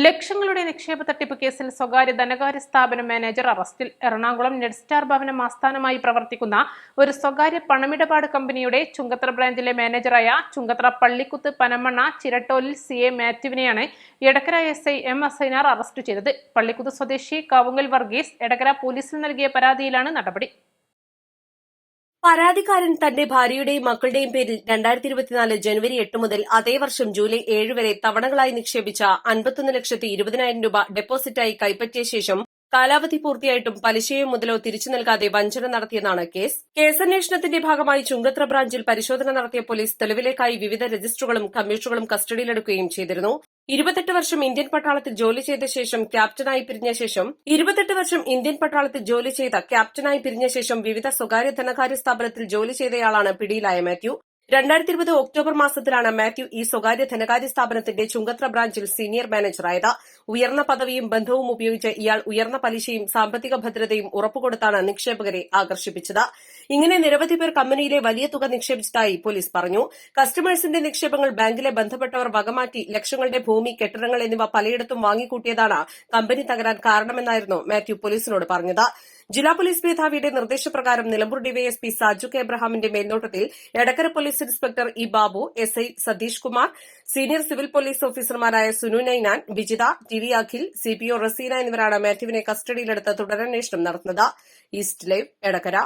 ലക്ഷങ്ങളുടെ നിക്ഷേപ തട്ടിപ്പ് കേസിൽ സ്വകാര്യ ധനകാര്യ സ്ഥാപന മാനേജർ അറസ്റ്റിൽ. എറണാകുളം നെഡ്സ്റ്റാർ ഭവനം ആസ്ഥാനമായി പ്രവർത്തിക്കുന്ന ഒരു സ്വകാര്യ പണമിടപാട് കമ്പനിയുടെ ചുങ്കത്തറ ബ്രാഞ്ചിലെ മാനേജറായ ചുങ്കത്തറ പള്ളിക്കുത്ത് പനമണ്ണ ചിരട്ടോലിൽ CA മാത്യുവിനെയാണ് Edakkara SI M Asainar arrest ചെയ്തത്. പള്ളിക്കുത്ത് സ്വദേശി കാവുങ്ങൽ വർഗീസ് എടക്കര പോലീസിൽ നൽകിയ പരാതിയിലാണ് നടപടി. പരാതിക്കാരൻ തന്റെ ഭാര്യയുടെയും മക്കളുടെയും പേരിൽ 2024 ജനുവരി 8 മുതൽ അതേ വർഷം ജൂലൈ 7 വരെ തവണകളായി നിക്ഷേപിച്ച 51,20,000 രൂപ ഡെപ്പോസിറ്റായി കൈപ്പറ്റിയ ശേഷം കാലാവധി പൂർത്തിയായിട്ടും പലിശയോ മുതലോ തിരിച്ചു നൽകാതെ വഞ്ചന നടത്തിയെന്നാണ് കേസ്. കേസന്വേഷണത്തിന്റെ ഭാഗമായി ചുങ്കത്തറ ബ്രാഞ്ചിൽ പരിശോധന നടത്തിയ പോലീസ് തെളിവിലേക്കായി വിവിധ രജിസ്റ്ററുകളും കമ്പ്യൂട്ടറുകളും കസ്റ്റഡിയിലെടുക്കുകയും ചെയ്തിരുന്നു. 28 വർഷം ഇന്ത്യൻ പട്ടാളത്തിൽ ജോലി ചെയ്ത ശേഷം വിവിധ സ്വകാര്യ ധനകാര്യ സ്ഥാപനത്തിൽ ജോലി ചെയ്തയാളാണ് പിടിയിലായ മാത്യു. 2020 ഒക്ടോബർ മാസത്തിലാണ് മാത്യു ഈ സ്വകാര്യ ധനകാര്യ സ്ഥാപനത്തിന്റെ ചുങ്കത്തറ ബ്രാഞ്ചിൽ സീനിയർ മാനേജറായത്. ഉയർന്ന പദവിയും ബന്ധവും ഉപയോഗിച്ച് ഇയാൾ ഉയർന്ന പലിശയും സാമ്പത്തിക ഭദ്രതയും ഉറപ്പുകൊടുത്താണ് നിക്ഷേപകരെ ആകർഷിപ്പിച്ചത്. ഇങ്ങനെ നിരവധി പേർ കമ്പനിയിലെ വലിയ തുക നിക്ഷേപിച്ചതായി പോലീസ് പറഞ്ഞു. കസ്റ്റമേഴ്സിന്റെ നിക്ഷേപങ്ങൾ ബാങ്കിലെ ബന്ധപ്പെട്ടവർ വകമാറ്റി ലക്ഷങ്ങളുടെ ഭൂമി, കെട്ടിടങ്ങൾ എന്നിവ പലയിടത്തും വാങ്ങിക്കൂട്ടിയതാണ് കമ്പനി തകരാൻ കാരണമെന്നായിരുന്നു മാത്യു പോലീസിനോട് പറഞ്ഞത്. ജില്ലാ പോലീസ് മേധാവിയുടെ നിർദ്ദേശപ്രകാരം നിലമ്പൂർ ഡിവൈഎസ്പി സാജു കെ എബ്രഹാമിന്റെ മേൽനോട്ടത്തിൽ Edakkara police inspector E Babu, SI Satheesh Kumar, senior civil police ഓഫീസർമാരായ സുനു നൈനാൻ, വിജിത, TV അഖിൽ, CPO റസീന എന്നിവരാണ് മാത്യുവിനെ കസ്റ്റഡിയിലെടുത്ത് തുടരന്വേഷണം നടത്തുന്നത്. East live, Edakkara.